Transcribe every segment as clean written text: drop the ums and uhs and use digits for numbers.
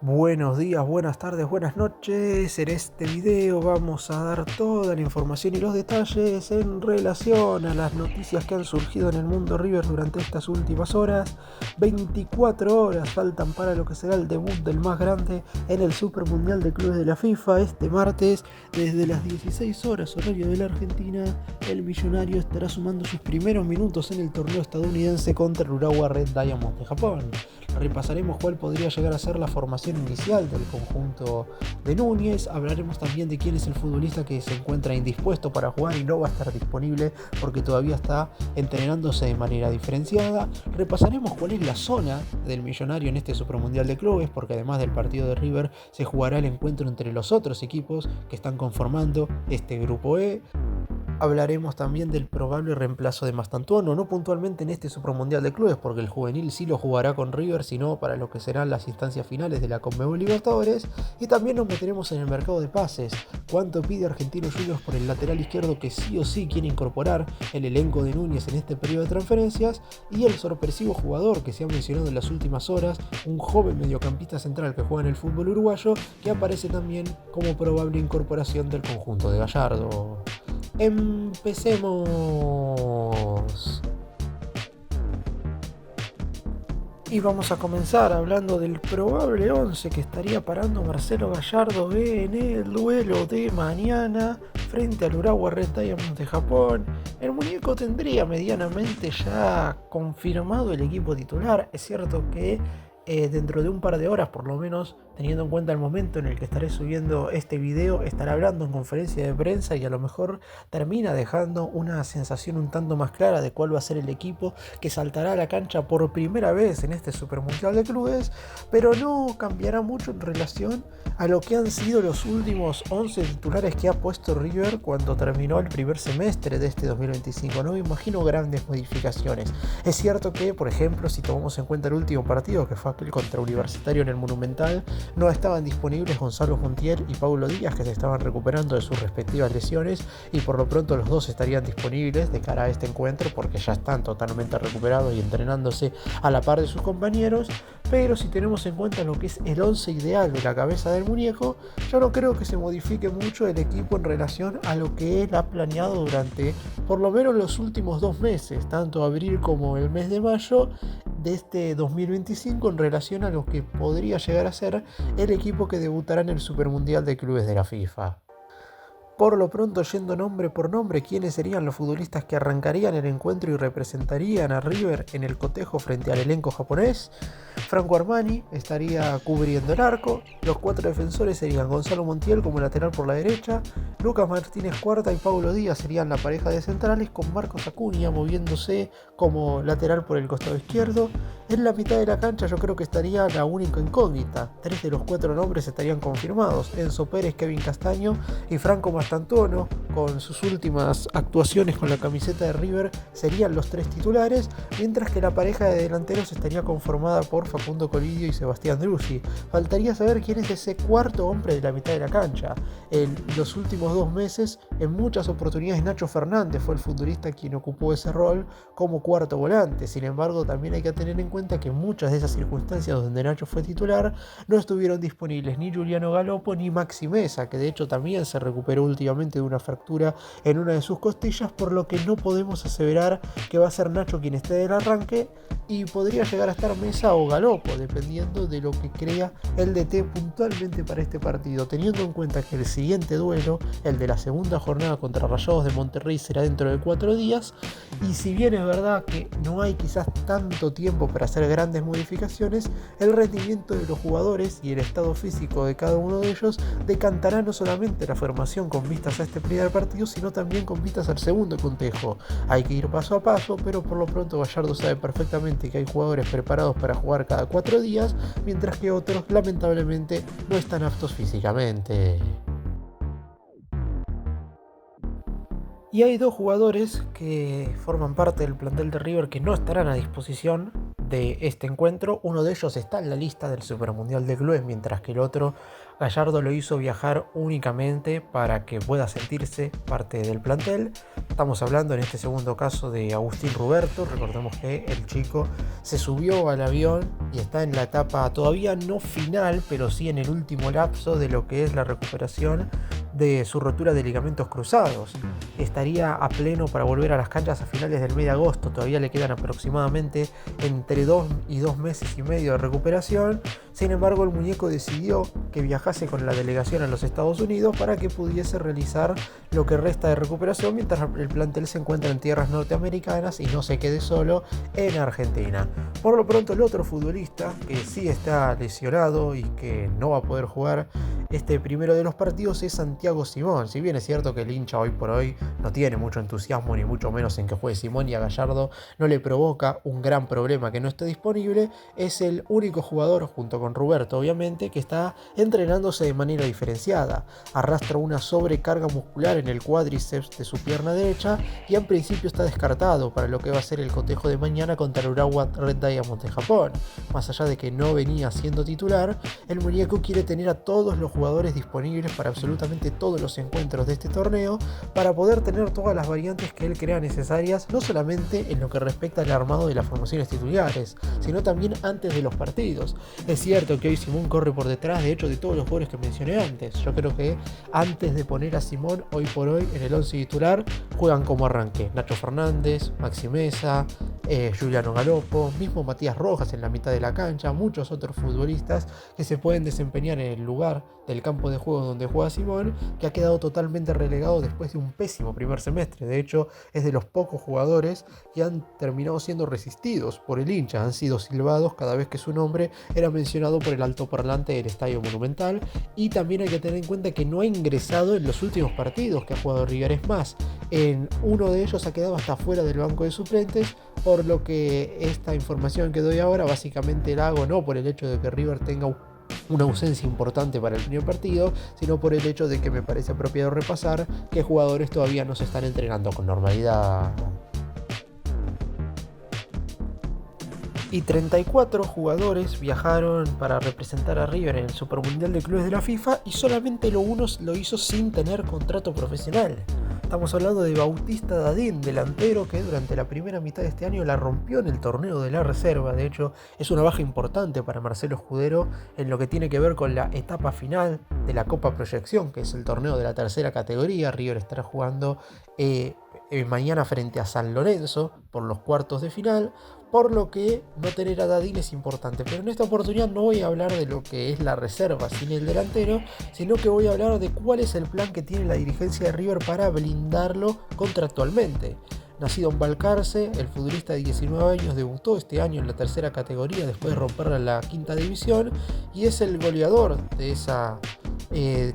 Buenos días, buenas tardes, buenas noches. En este video vamos a dar toda la información y los detalles en relación a las noticias que han surgido en el mundo River durante estas últimas horas. 24 horas faltan para lo que será el debut del más grande en el Super Mundial de Clubes de la FIFA. Este martes, desde las 16 horas horario de la Argentina, el millonario estará sumando sus primeros minutos en el torneo estadounidense contra el Urawa Red Diamonds de Japón. Repasaremos cuál podría llegar a ser la formación inicial del conjunto de Núñez. Hablaremos también de quién es el futbolista que se encuentra indispuesto para jugar y no va a estar disponible porque todavía está entrenándose de manera diferenciada. Repasaremos cuál es la zona del millonario en este Supermundial de Clubes, porque además del partido de River se jugará el encuentro entre los otros equipos que están conformando este grupo E. Hablaremos también del probable reemplazo de Mastantuono, no puntualmente en este Supermundial de Clubes, porque el juvenil sí lo jugará con River, sino para lo que serán las instancias finales de la Conmebol Libertadores. Y también nos meteremos en el mercado de pases. ¿Cuánto pide Argentinos Juniors por el lateral izquierdo que sí o sí quiere incorporar el elenco de Núñez en este periodo de transferencias? Y el sorpresivo jugador que se ha mencionado en las últimas horas, un joven mediocampista central que juega en el fútbol uruguayo, que aparece también como probable incorporación del conjunto de Gallardo. Empecemos. Y vamos a comenzar hablando del probable 11 que estaría parando Marcelo Gallardo en el duelo de mañana frente al Urawa Red Diamonds de Japón. El muñeco tendría medianamente ya confirmado el equipo titular. Es cierto que dentro de un par de horas, por lo menos, teniendo en cuenta el momento en el que estaré subiendo este video, estará hablando en conferencia de prensa y a lo mejor termina dejando una sensación un tanto más clara de cuál va a ser el equipo que saltará a la cancha por primera vez en este Supermundial de Clubes, pero no cambiará mucho en relación a lo que han sido los últimos 11 titulares que ha puesto River cuando terminó el primer semestre de este 2025. No me imagino grandes modificaciones. Es cierto que, por ejemplo, si tomamos en cuenta el último partido, que fue aquel contra Universitario en el Monumental, no estaban disponibles Gonzalo Montiel y Paulo Díaz, que se estaban recuperando de sus respectivas lesiones, y por lo pronto los dos estarían disponibles de cara a este encuentro porque ya están totalmente recuperados y entrenándose a la par de sus compañeros. Pero si tenemos en cuenta lo que es el 11 ideal de la cabeza del muñeco, yo no creo que se modifique mucho el equipo en relación a lo que él ha planeado durante por lo menos los últimos 2 meses, tanto abril como el mes de mayo de este 2025, en relación a lo que podría llegar a ser el equipo que debutará en el Supermundial de Clubes de la FIFA. Por lo pronto, yendo nombre por nombre, quiénes serían los futbolistas que arrancarían el encuentro y representarían a River en el cotejo frente al elenco japonés. Franco Armani estaría cubriendo el arco. Los cuatro defensores serían Gonzalo Montiel como lateral por la derecha, Lucas Martínez Cuarta y Paulo Díaz serían la pareja de centrales, con Marcos Acuña moviéndose como lateral por el costado izquierdo. En la mitad de la cancha yo creo que estaría la única incógnita. 3 de los 4 nombres estarían confirmados: Enzo Pérez, Kevin Castaño y Franco Mastantuono. Con sus últimas actuaciones con la camiseta de River serían los 3 titulares, mientras que la pareja de delanteros estaría conformada por Facundo Colidio y Sebastián Druzzi. Faltaría saber quién es ese cuarto hombre de la mitad de la cancha. En los últimos 2 meses, en muchas oportunidades, Nacho Fernández fue el futbolista quien ocupó ese rol como cuarto volante. Sin embargo, también hay que tener en cuenta que en muchas de esas circunstancias donde Nacho fue titular no estuvieron disponibles ni Juliano Galopo ni Maxi Mesa, que de hecho también se recuperó últimamente de una fractura en una de sus costillas, por lo que no podemos aseverar que va a ser Nacho quien esté del arranque, y podría llegar a estar Mesa o Galopo, dependiendo de lo que crea el DT puntualmente para este partido, teniendo en cuenta que el siguiente duelo, el de la segunda jornada contra Rayados de Monterrey, será dentro de 4 días, y si bien es verdad que no hay quizás tanto tiempo para hacer grandes modificaciones, el rendimiento de los jugadores y el estado físico de cada uno de ellos decantará no solamente la formación con vistas a este primer partido, sino también con vistas al segundo cotejo. Hay que ir paso a paso, pero por lo pronto Gallardo sabe perfectamente que hay jugadores preparados para jugar cada 4 días, mientras que otros lamentablemente no están aptos físicamente. Y hay dos jugadores que forman parte del plantel de River que no estarán a disposición de este encuentro. Uno de ellos está en la lista del Supermundial de Clubes, mientras que el otro, Gallardo, lo hizo viajar únicamente para que pueda sentirse parte del plantel. Estamos hablando en este segundo caso de Agustín Ruberto. Recordemos que el chico se subió al avión y está en la etapa todavía no final, pero sí en el último lapso de lo que es la recuperación de su rotura de ligamentos cruzados. Estaría a pleno para volver a las canchas a finales del mes de agosto. Todavía le quedan aproximadamente entre 2 y 2 meses y medio de recuperación. Sin embargo, el muñeco decidió que viajase con la delegación a los Estados Unidos para que pudiese realizar lo que resta de recuperación mientras el plantel se encuentra en tierras norteamericanas y no se quede solo en Argentina. Por lo pronto, el otro futbolista que sí está lesionado y que no va a poder jugar este primero de los partidos es Santiago Simón. Si bien es cierto que el hincha hoy por hoy no tiene mucho entusiasmo ni mucho menos en que juegue Simón, y a Gallardo no le provoca un gran problema que no esté disponible, es el único jugador, junto con Ruberto obviamente, que está entrenándose de manera diferenciada. Arrastra una sobrecarga muscular en el cuádriceps de su pierna derecha y en principio está descartado para lo que va a ser el cotejo de mañana contra el Urawa Red Diamonds de Japón. Más allá de que no venía siendo titular, el muñeco quiere tener a todos los jugadores disponibles para absolutamente todos los encuentros de este torneo, para poder tener todas las variantes que él crea necesarias, no solamente en lo que respecta al armado de las formaciones titulares, sino también antes de los partidos. Es cierto que hoy Simón corre por detrás, de hecho, de todos los jugadores que mencioné antes. Yo creo que antes de poner a Simón, hoy por hoy, en el 11 titular, juegan como arranque Nacho Fernández, Maxi Meza, Giuliano Galopo, mismo Matías Rojas en la mitad de la cancha, muchos otros futbolistas que se pueden desempeñar en el lugar del campo de juego donde juega Simón, que ha quedado totalmente relegado después de un pésimo primer semestre. De hecho, es de los pocos jugadores que han terminado siendo resistidos por el hincha, han sido silbados cada vez que su nombre era mencionado por el altoparlante del Estadio Monumental. Y también hay que tener en cuenta que no ha ingresado en los últimos partidos que ha jugado River. Es más, en uno de ellos ha quedado hasta fuera del banco de suplentes, por lo que esta información que doy ahora básicamente la hago no por el hecho de que River tenga una ausencia importante para el primer partido, sino por el hecho de que me parece apropiado repasar que jugadores todavía no se están entrenando con normalidad. Y 34 jugadores viajaron para representar a River en el Supermundial de Clubes de la FIFA, y solamente uno lo hizo sin tener contrato profesional. Estamos hablando de Bautista Dadín, delantero que durante la primera mitad de este año la rompió en el torneo de la reserva. De hecho, es una baja importante para Marcelo Escudero en lo que tiene que ver con la etapa final de la Copa Proyección, que es el torneo de la tercera categoría. River estará jugando mañana frente a San Lorenzo por los cuartos de final, por lo que no tener a Dadín es importante. Pero en esta oportunidad no voy a hablar de lo que es la reserva sin el delantero, sino que voy a hablar de cuál es el plan que tiene la dirigencia de River para blindarlo contractualmente. Nacido en Balcarce, el futbolista de 19 años debutó este año en la tercera categoría después de romperla en la quinta división, y es el goleador de esa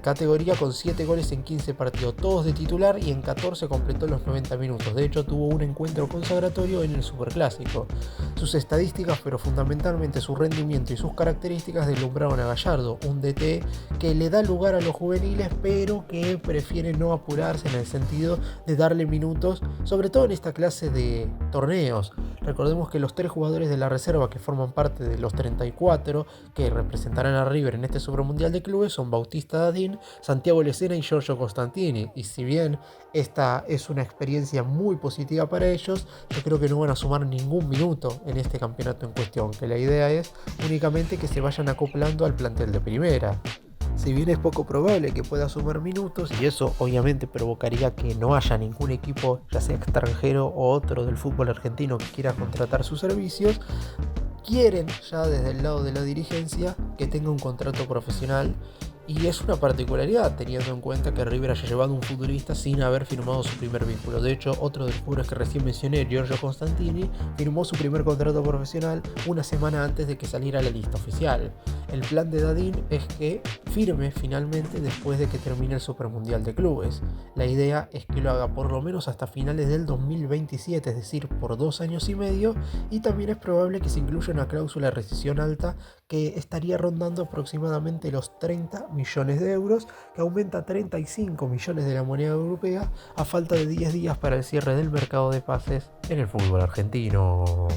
categoría con 7 goles en 15 partidos, todos de titular, y en 14 completó los 90 minutos. De hecho, tuvo un encuentro consagratorio en el Superclásico. Sus estadísticas, pero fundamentalmente su rendimiento y sus características, deslumbraron a Gallardo, un DT que le da lugar a los juveniles, pero que prefiere no apurarse en el sentido de darle minutos, sobre todo en esta clase de torneos. Recordemos que los 3 jugadores de la reserva que forman parte de los 34 que representarán a River en este Supermundial de Clubes son Bautista Dadín, Santiago Lesena y Giorgio Costantini. Y si bien esta es una experiencia muy positiva para ellos, yo creo que no van a sumar ningún minuto en este campeonato en cuestión, que la idea es únicamente que se vayan acoplando al plantel de primera. Si bien es poco probable que pueda sumar minutos, y eso obviamente provocaría que no haya ningún equipo, ya sea extranjero o otro del fútbol argentino, que quiera contratar sus servicios, quieren ya desde el lado de la dirigencia que tenga un contrato profesional. Y es una particularidad teniendo en cuenta que River haya llevado un futbolista sin haber firmado su primer vínculo. De hecho, otro de los jugadores que recién mencioné, Giorgio Costantini, firmó su primer contrato profesional una semana antes de que saliera la lista oficial. El plan de Dadín es que firme finalmente después de que termine el Supermundial de Clubes. La idea es que lo haga por lo menos hasta finales del 2027, es decir, por 2 años y medio, y también es probable que se incluya una cláusula de rescisión alta que estaría rondando aproximadamente los 30 millones de euros, que aumenta a 35 millones de la moneda europea a falta de 10 días para el cierre del mercado de pases en el fútbol argentino.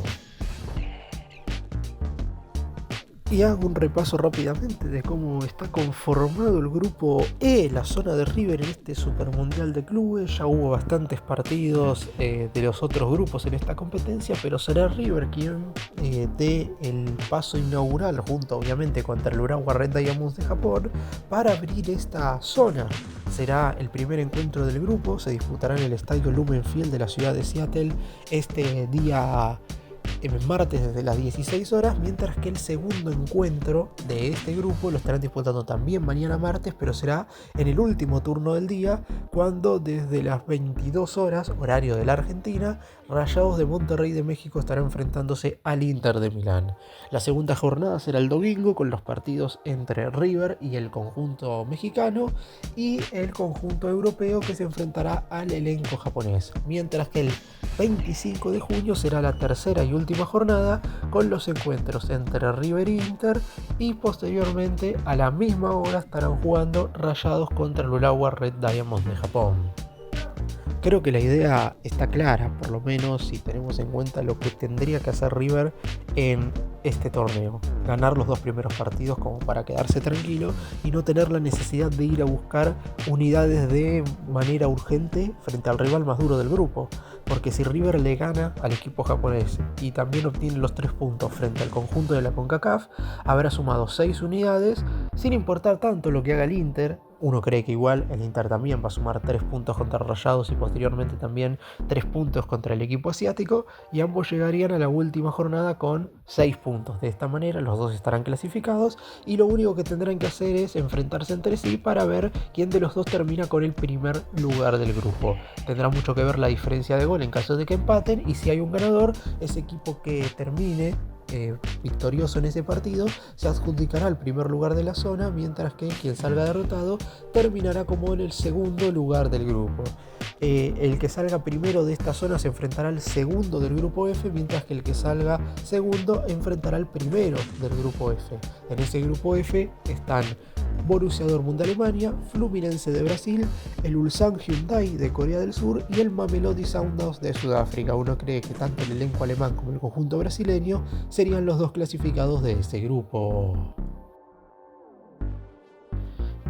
Y hago un repaso rápidamente de cómo está conformado el grupo E, la zona de River en este Super Mundial de Clubes. Ya hubo bastantes partidos de los otros grupos en esta competencia, pero será River quien dé el paso inaugural, junto obviamente contra el Urawa Red Diamonds de Japón, para abrir esta zona. Será el primer encuentro del grupo, se disputará en el estadio Lumen Field de la ciudad de Seattle este día martes desde las 16 horas, mientras que el segundo encuentro de este grupo lo estarán disputando también mañana martes, pero será en el último turno del día, cuando desde las 22 horas, horario de la Argentina, Rayados de Monterrey de México estará enfrentándose al Inter de Milán. La segunda jornada será el domingo, con los partidos entre River y el conjunto mexicano, y el conjunto europeo que se enfrentará al elenco japonés, mientras que el 25 de junio será la tercera y última jornada, con los encuentros entre River e Inter, y posteriormente a la misma hora estarán jugando Rayados contra el Urawa Red Diamonds de Japón. Creo que la idea está clara, por lo menos si tenemos en cuenta lo que tendría que hacer River en este torneo. Ganar los dos primeros partidos como para quedarse tranquilo y no tener la necesidad de ir a buscar unidades de manera urgente frente al rival más duro del grupo. Porque si River le gana al equipo japonés y también obtiene los 3 puntos frente al conjunto de la CONCACAF, habrá sumado 6 unidades, sin importar tanto lo que haga el Inter. Uno cree que igual el Inter también va a sumar 3 puntos contra Rayados y posteriormente también 3 puntos contra el equipo asiático, y ambos llegarían a la última jornada con 6 puntos. De esta manera los dos estarán clasificados y lo único que tendrán que hacer es enfrentarse entre sí para ver quién de los dos termina con el primer lugar del grupo. Tendrá mucho que ver la diferencia de gol en caso de que empaten, y si hay un ganador, ese equipo que termine victorioso en ese partido se adjudicará el primer lugar de la zona, mientras que quien salga derrotado terminará como en el segundo lugar del grupo. El que salga primero de esta zona se enfrentará al segundo del grupo F, mientras que el que salga segundo enfrentará al primero del grupo F. En ese grupo F están Borussia Dortmund de Alemania, Fluminense de Brasil, el Ulsan Hyundai de Corea del Sur y el Mamelodi Sundowns de Sudáfrica. Uno cree que tanto el elenco alemán como el conjunto brasileño serían los dos clasificados de este grupo.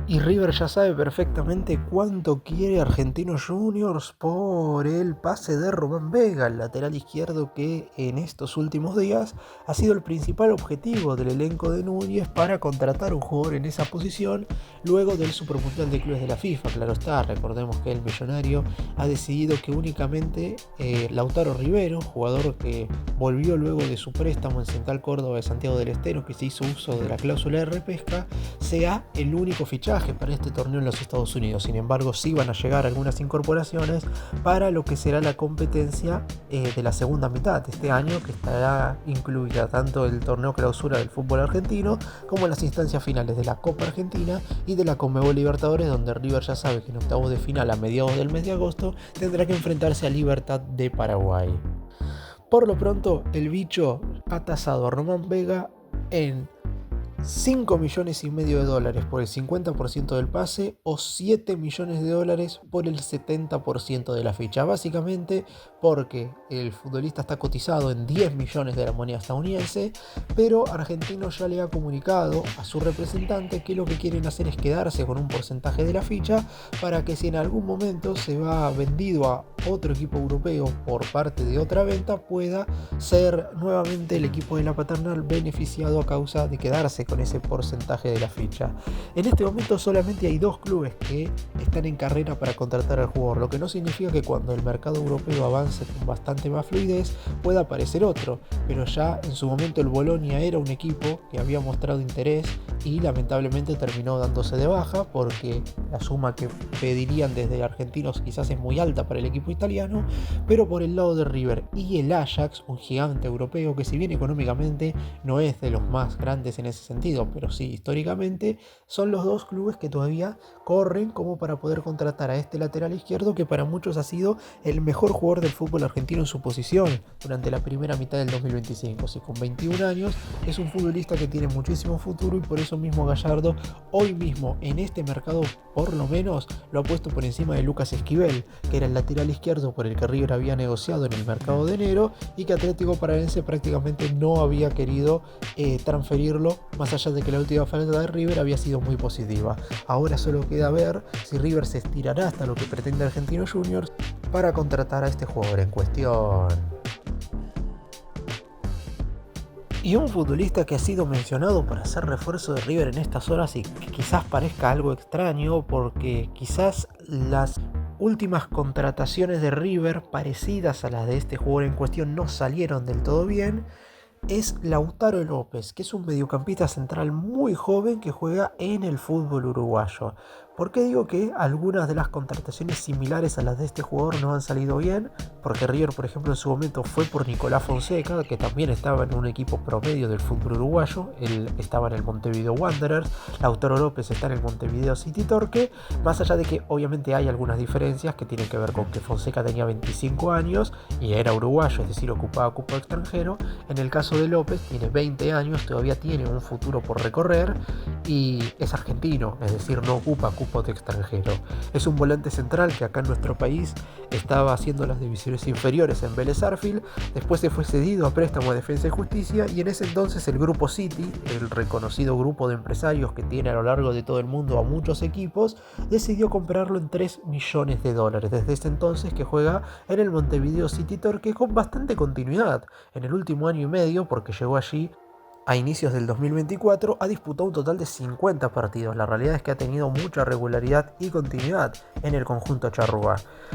Y River ya sabe perfectamente cuánto quiere Argentinos Juniors por el pase de Román Vega, el lateral izquierdo que en estos últimos días ha sido el principal objetivo del elenco de Núñez para contratar un jugador en esa posición luego del Supermundial de Clubes de la FIFA. Claro está, recordemos que el millonario ha decidido que únicamente Lautaro Rivero, jugador que volvió luego de su préstamo en Central Córdoba de Santiago del Estero, que se hizo uso de la cláusula de repesca, sea el único fichaje para este torneo en los Estados Unidos. Sin embargo, sí van a llegar algunas incorporaciones para lo que será la competencia de la segunda mitad de este año, que estará incluida tanto el torneo clausura del fútbol argentino como las instancias finales de la Copa Argentina y de la Conmebol Libertadores, donde River ya sabe que en octavos de final a mediados del mes de agosto tendrá que enfrentarse a Libertad de Paraguay. Por lo pronto, el bicho ha tasado a Román Vega en $5,5 millones por el 50% del pase o $7 millones por el 70% de la ficha. Básicamente porque el futbolista está cotizado en 10 millones de la moneda estadounidense, pero Argentino ya le ha comunicado a su representante que lo que quieren hacer es quedarse con un porcentaje de la ficha para que si en algún momento se va vendido a otro equipo europeo por parte de otra venta, pueda ser nuevamente el equipo de la paternal beneficiado a causa de quedarse con ese porcentaje de la ficha. En este momento solamente hay 2 clubes que están en carrera para contratar al jugador, lo que no significa que cuando el mercado europeo avance con bastante más fluidez pueda aparecer otro, pero ya en su momento el Bolonia era un equipo que había mostrado interés y lamentablemente terminó dándose de baja porque la suma que pedirían desde argentinos quizás es muy alta para el equipo italiano. Pero por el lado de River y el Ajax, un gigante europeo que si bien económicamente no es de los más grandes en ese sentido, pero sí históricamente, son los dos clubes que todavía corren como para poder contratar a este lateral izquierdo que para muchos ha sido el mejor jugador del fútbol argentino en su posición durante la primera mitad del 2025. Así con 21 años es un futbolista que tiene muchísimo futuro y por eso mismo Gallardo hoy mismo en este mercado por lo menos lo ha puesto por encima de Lucas Esquivel, que era el lateral izquierdo por el que River había negociado en el mercado de enero y que Atlético Paranaense prácticamente no había querido transferirlo, más allá de que la última oferta de River había sido muy positiva. Ahora solo queda ver si River se estirará hasta lo que pretende Argentinos Juniors para contratar a este jugador en cuestión. Y un futbolista que ha sido mencionado para ser refuerzo de River en estas horas y que quizás parezca algo extraño porque quizás las últimas contrataciones de River parecidas a las de este jugador en cuestión no salieron del todo bien, es Lautaro López, que es un mediocampista central muy joven que juega en el fútbol uruguayo. ¿Por qué digo que algunas de las contrataciones similares a las de este jugador no han salido bien? Porque River, por ejemplo, en su momento fue por Nicolás Fonseca, que también estaba en un equipo promedio del fútbol uruguayo. Él estaba en el Montevideo Wanderers, Lautaro López está en el Montevideo City Torque, más allá de que obviamente hay algunas diferencias que tienen que ver con que Fonseca tenía 25 años y era uruguayo, es decir, ocupaba cupo extranjero. En el caso de López tiene 20 años, todavía tiene un futuro por recorrer y es argentino, es decir, no ocupa cupo de extranjero. Es un volante central que acá en nuestro país estaba haciendo las divisiones inferiores en Vélez Sarsfield, después se fue cedido a préstamo de Defensa y Justicia y en ese entonces el Grupo City, el reconocido grupo de empresarios que tiene a lo largo de todo el mundo a muchos equipos, decidió comprarlo en $3 millones. Desde ese entonces que juega en el Montevideo City Torque con bastante continuidad. En el último año y medio, porque llegó allí a inicios del 2024, ha disputado un total de 50 partidos. La realidad es que ha tenido mucha regularidad y continuidad en el conjunto charrúa.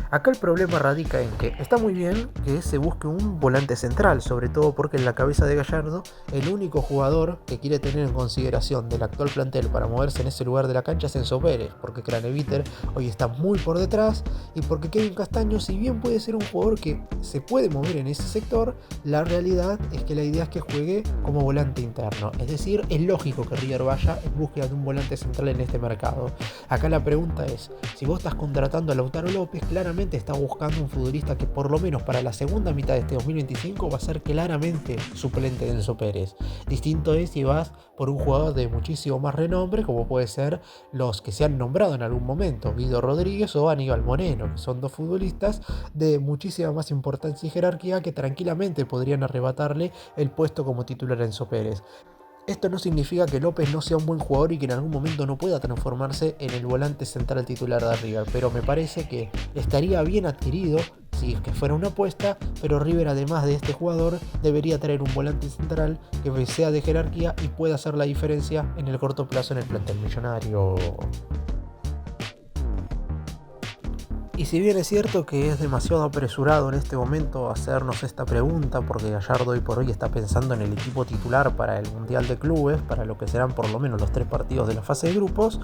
Acá el problema radica en que está muy bien que se busque un volante central, sobre todo porque en la cabeza de Gallardo el único jugador que quiere tener en consideración del actual plantel para moverse en ese lugar de la cancha es Enzo Pérez, porque Craneviter hoy está muy por detrás y porque Kevin Castaño, si bien puede ser un jugador que se puede mover en ese sector, la realidad es que la idea es que juegue como volante interno, es decir, es lógico que River vaya en búsqueda de un volante central en este mercado. Acá la pregunta es, si vos estás contratando a Lautaro López, claramente estás buscando un futbolista que por lo menos para la segunda mitad de este 2025 va a ser claramente suplente de Enzo Pérez. Distinto es si vas por un jugador de muchísimo más renombre, como puede ser los que se han nombrado en algún momento, Guido Rodríguez o Aníbal Moreno, que son dos futbolistas de muchísima más importancia y jerarquía que tranquilamente podrían arrebatarle el puesto como titular a Enzo Pérez. Esto no significa que López no sea un buen jugador y que en algún momento no pueda transformarse en el volante central titular de River, pero me parece que estaría bien adquirido si es que fuera una apuesta, pero River además de este jugador debería traer un volante central que sea de jerarquía y pueda hacer la diferencia en el corto plazo en el plantel millonario. Y si bien es cierto que es demasiado apresurado en este momento hacernos esta pregunta, porque Gallardo hoy por hoy está pensando en el equipo titular para el Mundial de Clubes, para lo que serán por lo menos los 3 partidos de la fase de grupos,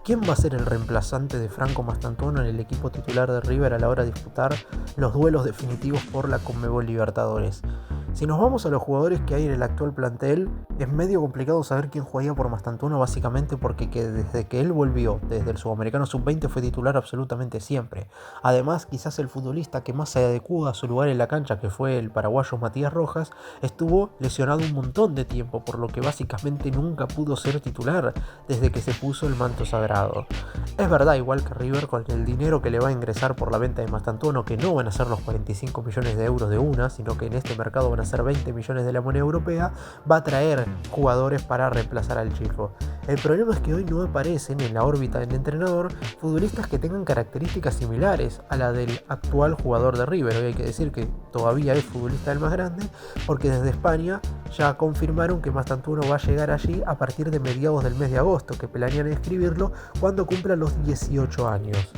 ¿quién va a ser el reemplazante de Franco Mastantuono en el equipo titular de River a la hora de disputar los duelos definitivos por la Conmebol Libertadores? Si nos vamos a los jugadores que hay en el actual plantel, es medio complicado saber quién jugaría por Mastantuono, básicamente porque desde que él volvió, desde el Sudamericano Sub-20, fue titular absolutamente siempre. Además, quizás el futbolista que más se adecua a su lugar en la cancha, que fue el paraguayo Matías Rojas, estuvo lesionado un montón de tiempo, por lo que básicamente nunca pudo ser titular desde que se puso el manto sagrado. Es verdad, igual que River, con el dinero que le va a ingresar por la venta de Mastantuono, que no van a ser los 45 millones de euros de una, sino que en este mercado van a ser 20 millones de la moneda europea, va a traer jugadores para reemplazar al Chifo. El problema es que hoy no aparecen en la órbita del entrenador futbolistas que tengan características similares a la del actual jugador de River. Hoy hay que decir que todavía es futbolista del más grande, porque desde España ya confirmaron que Mastantuono va a llegar allí a partir de mediados del mes de agosto, que planean escribirlo cuando cumpla los 18 años.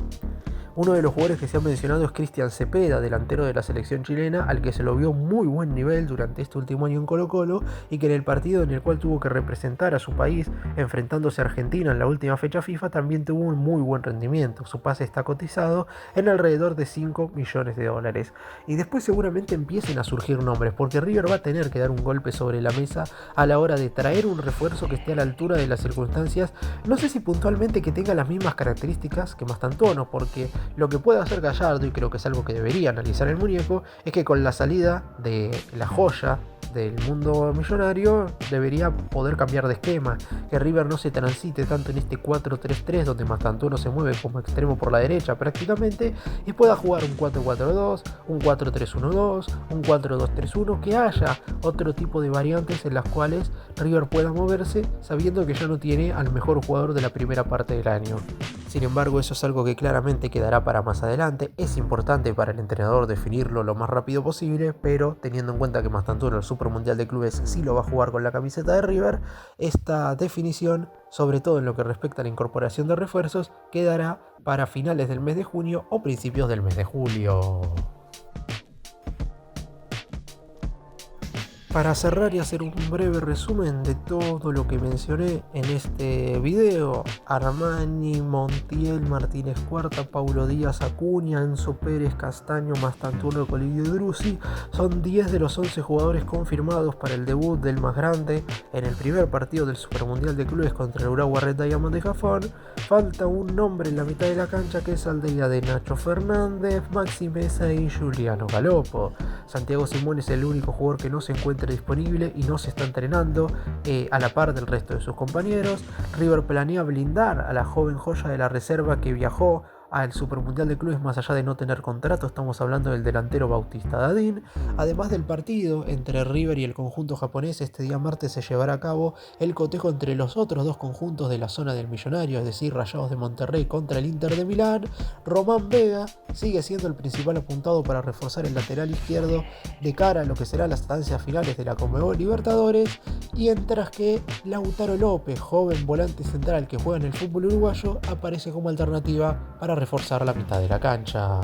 Uno de los jugadores que se ha mencionado es Cristian Cepeda, delantero de la selección chilena, al que se lo vio muy buen nivel durante este último año en Colo-Colo y que en el partido en el cual tuvo que representar a su país enfrentándose a Argentina en la última fecha FIFA también tuvo un muy buen rendimiento. Su pase está cotizado en alrededor de 5 millones de dólares. Y después seguramente empiecen a surgir nombres, porque River va a tener que dar un golpe sobre la mesa a la hora de traer un refuerzo que esté a la altura de las circunstancias. No sé si puntualmente que tenga las mismas características que Mastantuono, porque lo que puede hacer Gallardo, y creo que es algo que debería analizar el muñeco, es que con la salida de la joya del mundo millonario debería poder cambiar de esquema, que River no se transite tanto en este 4-3-3 donde Mastantuono se mueve como extremo por la derecha prácticamente y pueda jugar un 4-4-2, un 4-3-1-2, un 4-2-3-1, que haya otro tipo de variantes en las cuales River pueda moverse sabiendo que ya no tiene al mejor jugador de la primera parte del año. Sin embargo, eso es algo que claramente quedará para más adelante. Es importante para el entrenador definirlo lo más rápido posible, pero teniendo en cuenta que Mastantuono el Super Mundial de Clubes sí lo va a jugar con la camiseta de River, esta definición, sobre todo en lo que respecta a la incorporación de refuerzos, quedará para finales del mes de junio o principios del mes de julio. Para cerrar y hacer un breve resumen de todo lo que mencioné en este video: Armani, Montiel, Martínez Cuarta, Paulo Díaz, Acuña, Enzo Pérez, Castaño, Mastantuono, Colidio y Drussi son 10 de los 11 jugadores confirmados para el debut del más grande en el primer partido del Supermundial de Clubes contra el Urawa Red Diamond de Japón. Falta un nombre en la mitad de la cancha, que es el de Nacho Fernández, Maxi Mesa y Juliano Galopo. Santiago Simón es el único jugador que no se encuentra disponible y no se está entrenando a la par del resto de sus compañeros. River planea blindar a la joven joya de la reserva que viajó al Supermundial de Clubes más allá de no tener contrato. Estamos hablando del delantero Bautista Dadín. Además del partido entre River y el conjunto japonés, este día martes se llevará a cabo el cotejo entre los otros dos conjuntos de la zona del Millonario, es decir, Rayados de Monterrey contra el Inter de Milán. Román Vega sigue siendo el principal apuntado para reforzar el lateral izquierdo de cara a lo que serán las instancias finales de la Conmebol Libertadores, mientras que Lautaro López, joven volante central que juega en el fútbol uruguayo, aparece como alternativa para reforzar la mitad de la cancha.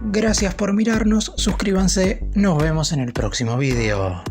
Gracias por mirarnos, suscríbanse, nos vemos en el próximo video.